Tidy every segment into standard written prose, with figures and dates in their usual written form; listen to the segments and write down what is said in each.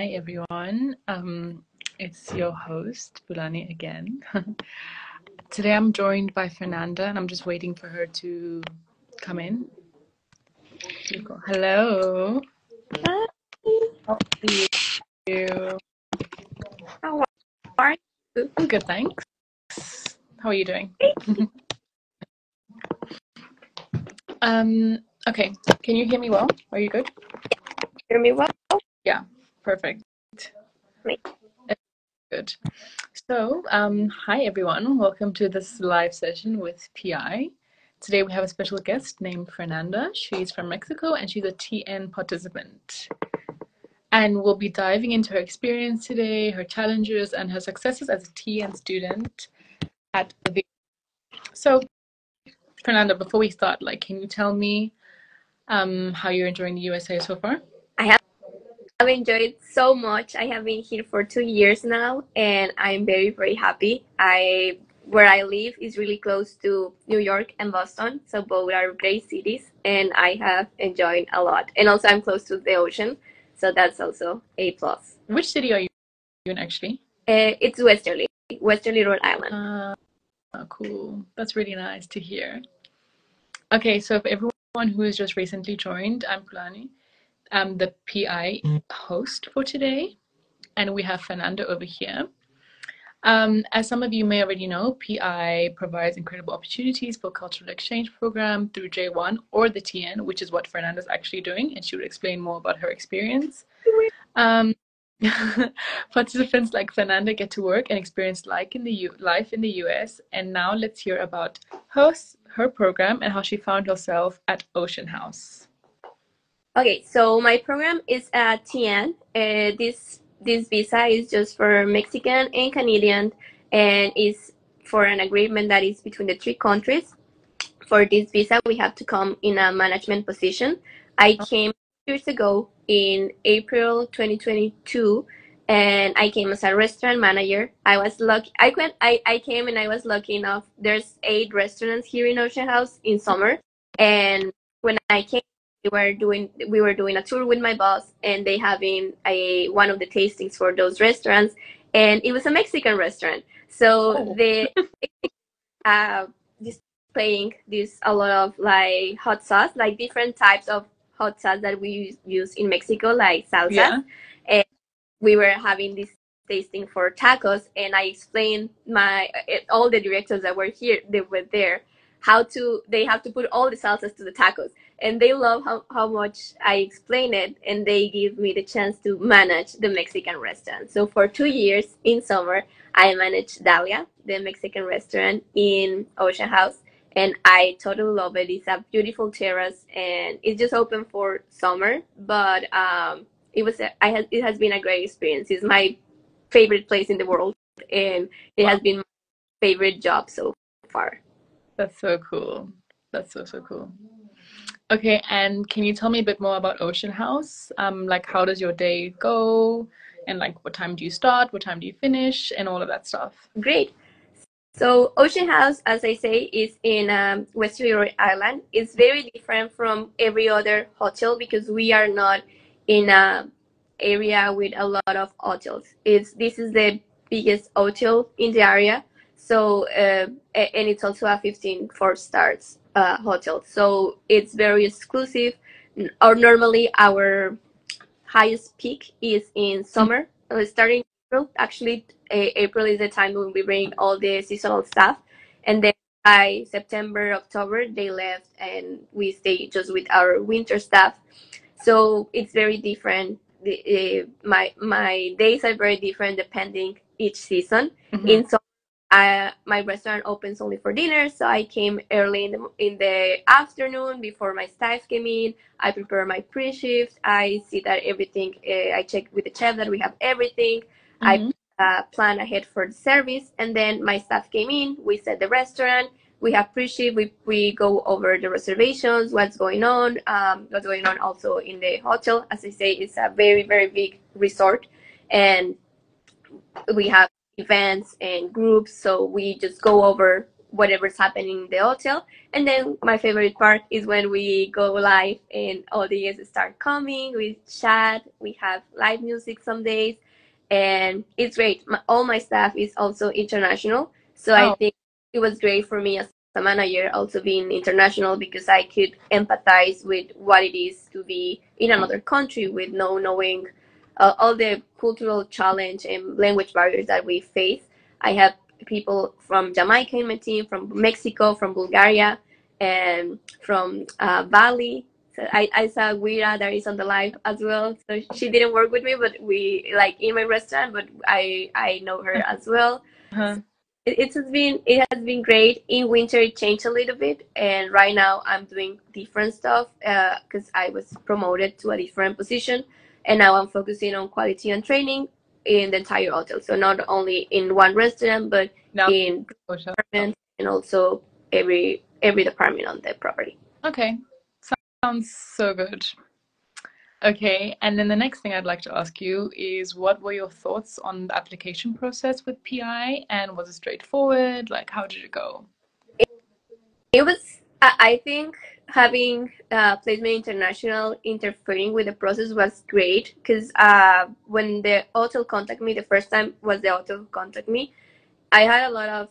Hi everyone. It's your host Bulani again. Today I'm joined by Fernanda, and I'm just waiting for her to come in. Hello. Hi, How are you? how are you? I'm good, thanks. How are you doing? Okay. Can you hear me well? Are you good? Hear me well? Yeah. Perfect. Great. Good. So, hi everyone. Welcome to this live session with PI. Today we have a special guest named Fernanda. She's from Mexico and she's a TN participant. And we'll be diving into her experience today, her challenges, and her successes as a TN student at the. So, Fernanda, before we start, can you tell me how you're enjoying the USA so far? I have enjoyed so much. I have been here for 2 years now, and I'm very, very happy. Where I live is really close to New York and Boston, so both are great cities, and I have enjoyed a lot. And also, I'm close to the ocean, so that's also a plus. Which city are you in actually? It's Westerly, Rhode Island. Cool. That's really nice to hear. Okay, so for everyone who has just recently joined, I'm Kulani. I'm the PI host for today, and we have Fernanda over here. As some of you may already know, PI provides incredible opportunities for cultural exchange program through J1 or the TN, which is what Fernanda's actually doing, and she would explain more about her experience. Um, Participants like Fernanda get to work and experience life in the US, and now let's hear about her program and how she found herself at Ocean House. Okay, so my program is at TN. This visa is just for Mexican and Canadian, and is for an agreement that is between the three countries. For this visa, we have to come in a management position. I came years ago in April 2022, and I came as a restaurant manager. I was lucky. I came and I was lucky enough. There's 8 restaurants here in Ocean House in summer, and when I came, we were doing a tour with my boss, and they having one of the tastings for those restaurants, and it was a Mexican restaurant. So they displaying this a lot of like hot sauce, like different types of hot sauce that we use in Mexico, like salsas. Yeah. And we were having this tasting for tacos, and I explained all the directors that were here, they were there, they have to put all the salsas to the tacos, and they love how much I explain it, and they give me the chance to manage the Mexican restaurant. So for 2 years in summer, I managed Dalia, the Mexican restaurant in Ocean House, and I totally love it. It's a beautiful terrace, and it's just open for summer, but it has been a great experience. It's my favorite place in the world, and it has been my favorite job so far. That's so cool. That's so cool. Okay, and can you tell me a bit more about Ocean House? Like how does your day go? And like what time do you start? What time do you finish? And all of that stuff. Great. So Ocean House, as I say, is in Western Rhode Island. It's very different from every other hotel because we are not in a area with a lot of hotels. This is the biggest hotel in the area. So and it's also a 15 4 stars hotel. So it's very exclusive. Or normally our highest peak is in summer, starting April. Actually, April is the time when we bring all the seasonal staff, and then by September, October, they left, and we stay just with our winter staff. So it's very different. My days are very different depending each season. Mm-hmm. In summer, my restaurant opens only for dinner, so I came early in the afternoon before my staff came in. I prepare my pre-shift. I see that everything. I check with the chef that we have everything. Mm-hmm. I plan ahead for the service, and then my staff came in. We set the restaurant. We have pre-shift. We go over the reservations, what's going on also in the hotel. As I say, it's a very, very big resort, and we have events and groups, so we just go over whatever's happening in the hotel. And then my favorite part is when we go live and all the guests start coming, we chat, we have live music some days, and it's great. All my staff is also international, so I Oh, think it was great for me as a manager also being international, because I could empathize with what it is to be in another country with no knowing all the cultural challenge and language barriers that we face. I have people from Jamaica in my team, from Mexico, from Bulgaria, and from Bali. So I saw Guira that is on the live as well. So she didn't work with me, but we like in my restaurant, but I know her as well. uh-huh. It has been great. In winter it changed a little bit, and right now I'm doing different stuff because I was promoted to a different position, and now I'm focusing on quality and training in the entire hotel. So not only in one restaurant, but Now, in hotel. departments and also every department on the property. Okay, sounds so good. Okay, and then the next thing I'd like to ask you is what were your thoughts on the application process with PI, and was it straightforward? Like, how did it go? It was, I think, having Placement International interfering with the process was great, because when the hotel contacted me, the first time was the hotel who contacted me, I had a lot of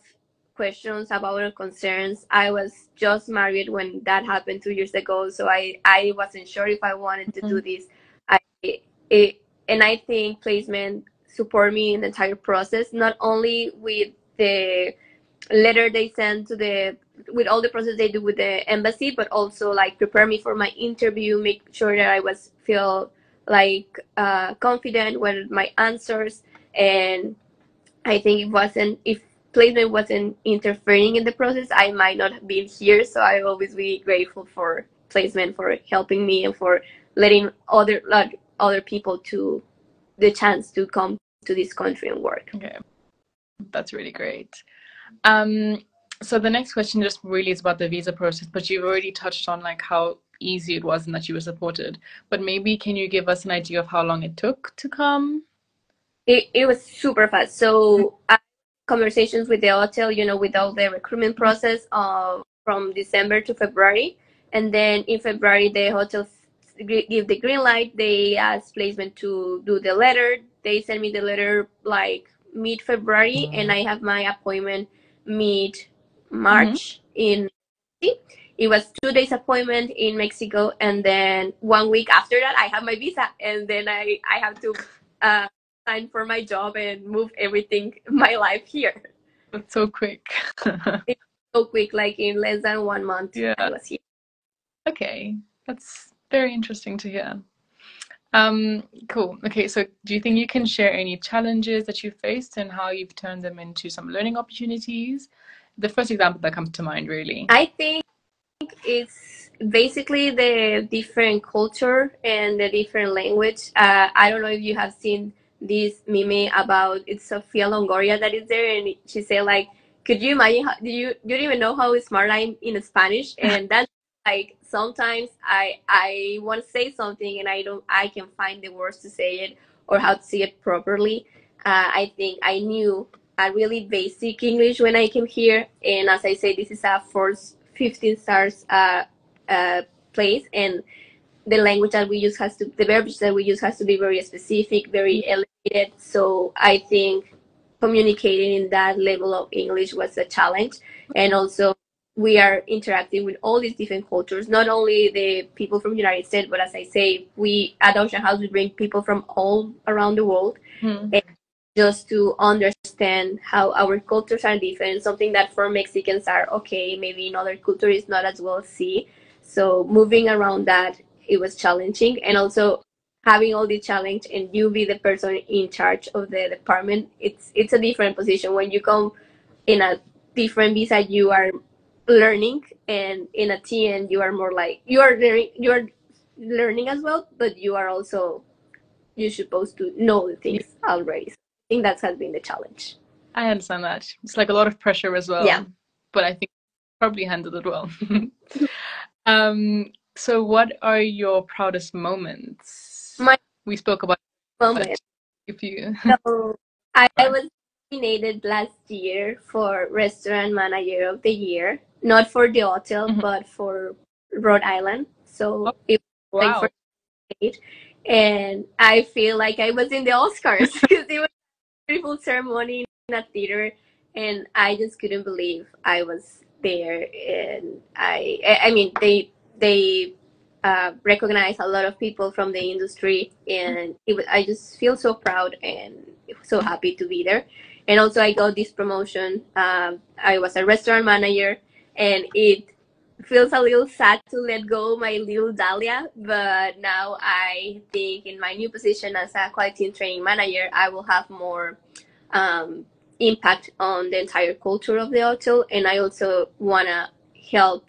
questions about or concerns. I was just married when that happened 2 years ago, so I wasn't sure if I wanted to do Mhm. this. I it, and I think placement support me in the entire process, not only with the letter they send to the with all the process they do with the embassy, but also like prepare me for my interview, make sure that I was feel like confident with my answers. And I think if placement wasn't interfering in the process, I might not have been here. So I always be grateful for placement for helping me and for letting other people to the chance to come to this country and work. Okay, that's really great. Um, so the next question just really is about the visa process, but you've already touched on like how easy it was and that you were supported. But maybe can you give us an idea of how long it took to come? It was super fast. So I had conversations with the hotel, with all the recruitment process from December to February. And then in February, the hotel give the green light. They asked placement to do the letter. They sent me the letter like mid-February, and I have my appointment Mm-hmm. mid-March in it was 2 days appointment in Mexico, and then 1 week after that, I have my visa, and then I have to uh, sign for my job and move everything my life here. That's so quick. It's so quick, like in less than 1 month, I Yeah. was here. Okay. That's very interesting to hear. Cool. Okay, so do you think you can share any challenges that you faced and how you've turned them into some learning opportunities? The first example that comes to mind, really. I think it's basically the different culture and the different language. I don't know if you have seen this meme about it's Sofia Longoria that is there, and she said like, "Could you imagine? You don't even know how smart I'm in Spanish?" And that's like sometimes I want to say something and I can find the words to say it or how to say it properly. I think I knew a really basic English when I came here, and as I say, this is a first 15 stars uh, place, and the language that we use the verbiage that we use has to be very specific, very elevated. So I think communicating in that level of English was a challenge, and also we are interacting with all these different cultures, not only the people from the United States, but as I say, we at Ocean House we bring people from all around the world, Hmm. and just to understand how our cultures are different, something that for Mexicans are okay, maybe in other cultures is not as well see. So moving around that, it was challenging, and also having all the challenge and you be the person in charge of the department. It's a different position when you come in a different visa. You are learning, and in a TN you are more like you are learning as well, but you are also you're supposed to know the Yeah, things already. So I think that has been the challenge. I understand that. It's like a lot of pressure as Yeah. well, but I think probably handled it well. So what are your proudest moments? My We spoke about, but moment. if you, So I sorry. was nominated last year for Restaurant Manager of the Year, not for the hotel, Mhm. but for Rhode Island. Oh, So it was like for wow. stage, and I feel like I was in the Oscars because it was a beautiful ceremony in a theater, and I just couldn't believe I was there. And I mean, they recognize a lot of people from the industry, and I just feel so proud and so happy to be there. And also, I got this promotion. I was a restaurant manager, and it feels a little sad to let go my little Dahlia, but now I think in my new position as a quality and training manager, I will have more um, impact on the entire culture of the hotel, and I also wanna help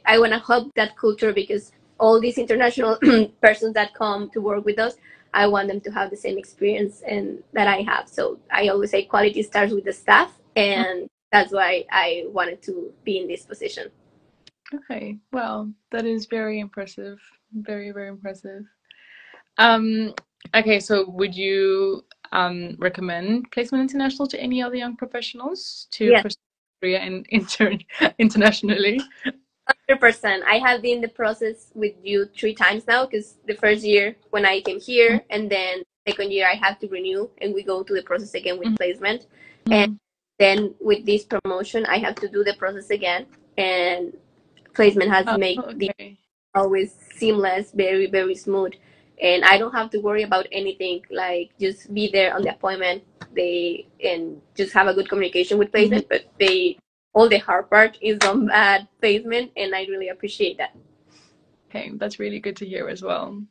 I wanna help that culture because all these international persons that come to work with us, I want them to have the same experience and that I have. So I always say quality starts with the staff, and that's why I wanted to be in this position. Okay, well, that is very impressive. Very, very impressive. Um, okay, so would you recommend Placement International to any other young professionals to Yes. pursue career in internationally? 100%. I have been in the process with you 3 times now because the first year when I came here, and then second year I have to renew, and we go to the process again with placement. And Mm-hmm. then with this promotion, I have to do the process again, and placement has Oh, made the okay. always seamless, very, very smooth. And I don't have to worry about anything, like just be there on the appointment, they and just have a good communication with Mm-hmm. placement, but they all the hard part is on that placement, and I really appreciate that. Okay, that's really good to hear as well.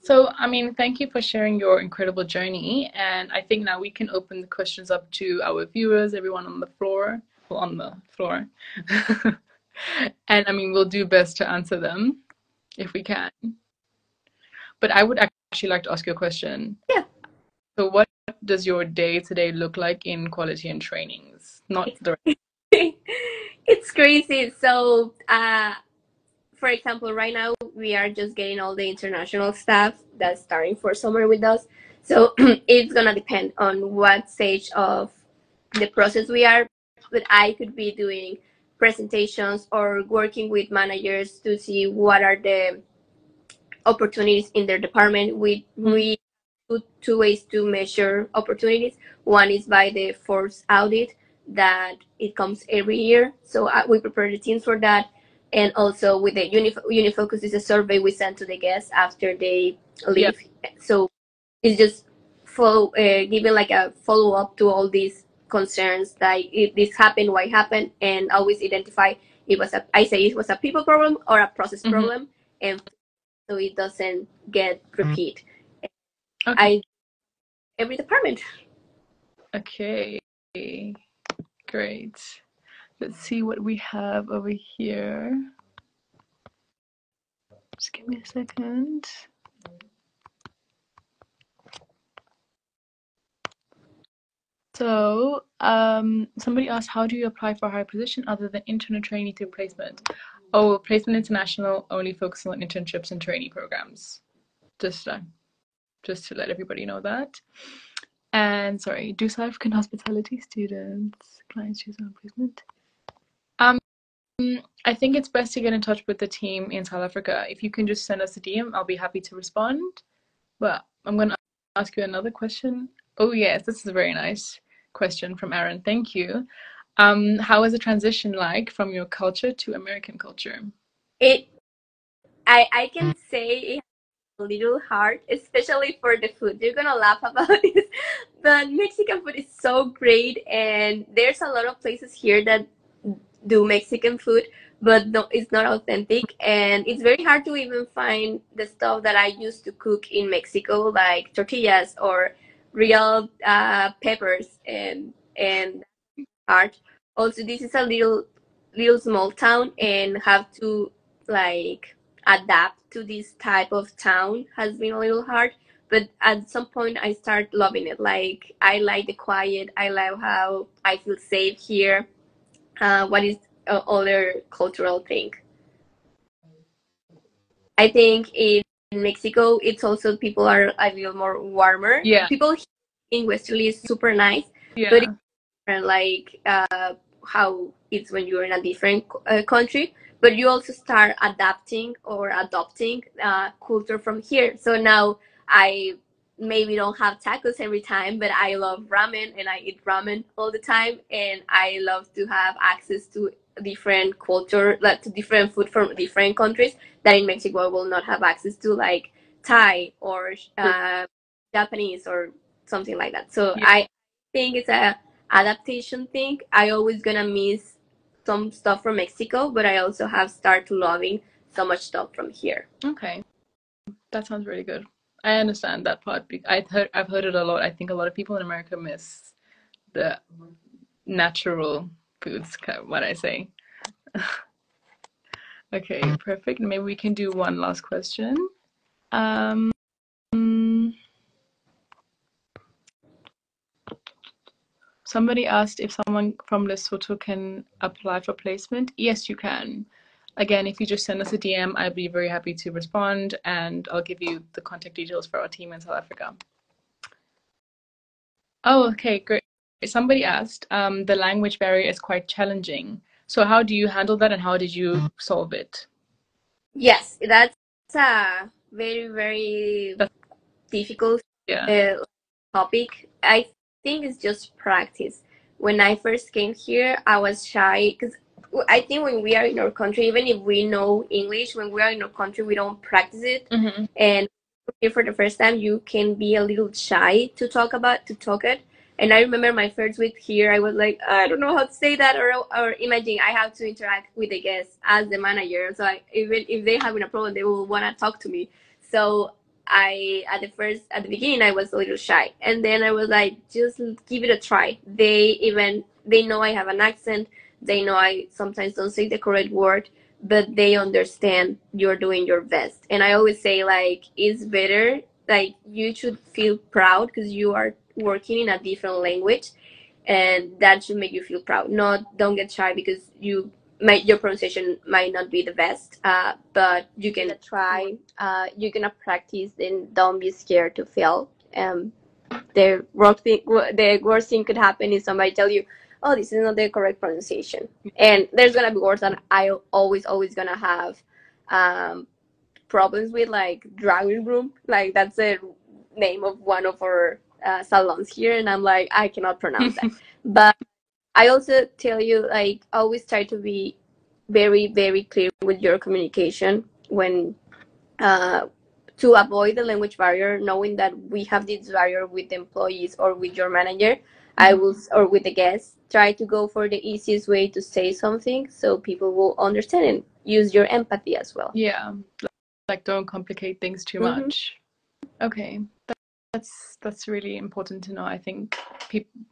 So, I mean, thank you for sharing your incredible journey. And I think now we can open the questions up to our viewers, everyone on the floor. Well, on the floor. And I mean, we'll do best to answer them if we can. But I would actually like to ask you a question. Yeah. So, what does your day to day look like in quality and trainings? Not the. It's crazy. So for example, right now we are just getting all the international staff that's starting for summer with us. So it's gonna depend on what stage of the process we are. But I could be doing presentations or working with managers to see what are the opportunities in their department. We do 2 ways to measure opportunities. One is by the force audit that it comes every year. So we prepare the teams for that. And also with the Unifocus is a survey we send to the guests after they Yeah. leave. So it's just giving like a follow up to all these concerns, like if this happened, why happened, and always identify it was a people problem or a process Mm-hmm. problem, and so it doesn't get repeat. Okay. I every department. Okay. Great. Let's see what we have over here. Just give me a second. So, somebody asked, how do you apply for a higher position other than intern or trainee through placement? Oh, Placement International only focuses on internships and trainee programs. Just to let everybody know that. And sorry, do South African hospitality students clients choose on placement? Um, I think it's best to get in touch with the team in South Africa. If you can just send us a DM, I'll be happy to respond. But I'm gonna ask you another question. Oh yes, this is a very nice question from Aaron. Thank you. How is the transition like from your culture to American culture? It I can say it's a little hard, especially for the food. You're gonna laugh about this, but Mexican food is so great, and there's a lot of places here that do Mexican food, but no, it's not authentic, and it's very hard to even find the stuff that I used to cook in Mexico, like tortillas or real peppers and art. Also, this is a little small town, and have to like adapt to this type of town has been a little hard. But at some point, I start loving it. Like I like the quiet. I love how I feel safe here. What is other cultural thing? I think in Mexico, it's also people are a little more warmer. Yeah. People in Westerly is super nice, but it's Yeah. different, like how it's when you're in a different country, but you also start adapting or adopting culture from here. So now I maybe don't have tacos every time, but I love ramen and I eat ramen all the time, and I love to have access to different culture, like to different food from different countries that in Mexico I will not have access to, like Thai or Japanese or something like that. So Yeah. I think it's a adaptation thing. I always gonna miss some stuff from Mexico, but I also have started loving so much stuff from here. Okay. That sounds really good. I understand that part. I've heard it a lot. I think a lot of people in America miss the natural foods, what I say. Okay, perfect. Maybe we can do one last question. Um, Somebody asked if someone from Lesotho can apply for placement. Yes, you can. Again, if you just send us a DM, I'd be very happy to respond, and I'll give you the contact details for our team in South Africa. Oh, okay, great. Somebody asked, the language barrier is quite challenging. So how do you handle that, and how did you solve it? Yes, that's a very, very That's, difficult yeah. uh, topic. I think it's just practice. When I first came here, I was shy because I think when we are in our country, even if we know English, when we are in our country, we don't practice it. Mm-hmm. And here for the first time, you can be a little shy to talk it. And I remember my first week here, I was like, I don't know how to say that, or imagine I have to interact with the guests as the manager. So even if they having a problem, they will want to talk to me. So I at the beginning I was a little shy, and then I was like, just give it a try. They know I have an accent. They know I sometimes don't say the correct word, but they understand you're doing your best. And I always say, like, it's better, like you should feel proud because you are working in a different language, and that should make you feel proud. Not don't get shy because your pronunciation might not be the best, but you can try. You're gonna practice, and don't be scared to fail. The worst thing could happen is somebody tell you, "Oh, this is not the correct pronunciation," and there's gonna be words that I always gonna have um, problems with, like drawing room. Like that's the name of one of our salons here, and I'm like, I cannot pronounce that. But I also tell you, like, always try to be very, very clear with your communication when uh, to avoid the language barrier, knowing that we have this barrier with employees or with your manager. I will, or with the guests, try to go for the easiest way to say something so people will understand and use your empathy as well. Yeah. Like, don't complicate things too Mm-hmm. much. Okay. That's really important to know. I think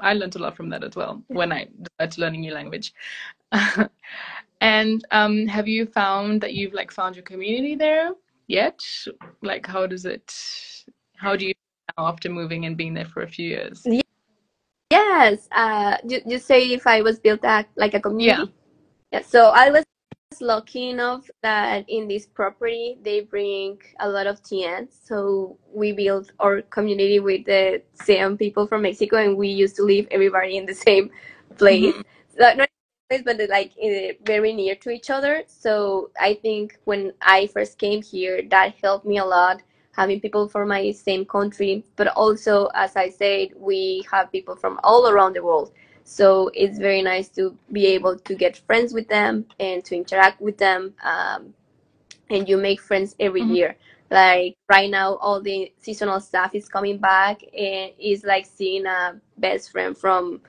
I learned a lot from that as well when I started to learn a new language. And have you found that you've like found your community there yet? Like, how do you now after moving and being there for a few years? Yes, you say if I was built like a Yeah. community. Yeah, so I was lucky enough that in this property they bring a lot of TNs. So we built our community with the same people from Mexico, and we used to live everybody in the same place. Mm-hmm. So, not in the same place, but like very near to each other. So I think when I first came here, that helped me a lot. Having people from my same country, but also, as I said, we have people from all around the world. So it's very nice to be able to get friends with them and to interact with them. And you make friends every Mm-hmm. year. Like right now, all the seasonal staff is coming back, and it's like seeing a best friend from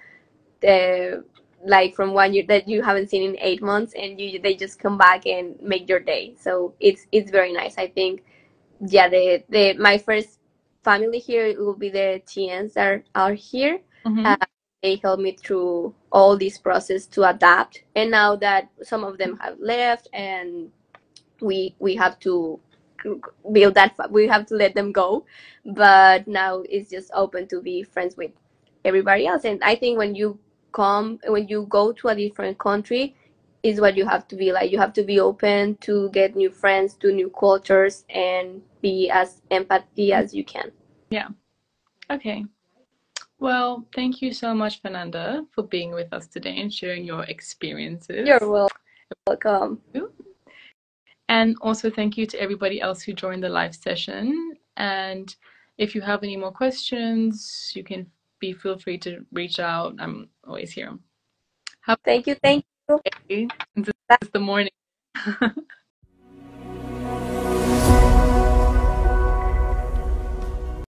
the like from 1 year that you haven't seen in 8 months, and they just come back and make your day. So it's very nice. I think, yeah, the my first family here will be the TNs that are here. Mm-hmm. Uh, they helped me through all this process to adapt, and now that some of them have left, and we have to build that, we have to let them go. But now it's just open to be friends with everybody else. And I think when you go to a different country, is what you have to be like. You have to be open to get new friends, to new cultures, and be as empathy as you can. Yeah. Okay. Well, thank you so much, Fernanda, for being with us today and sharing your experiences. You're welcome. And also thank you to everybody else who joined the live session. And if you have any more questions, you can feel free to reach out. I'm always here. Have Thank you. a day since Bye. it's the morning.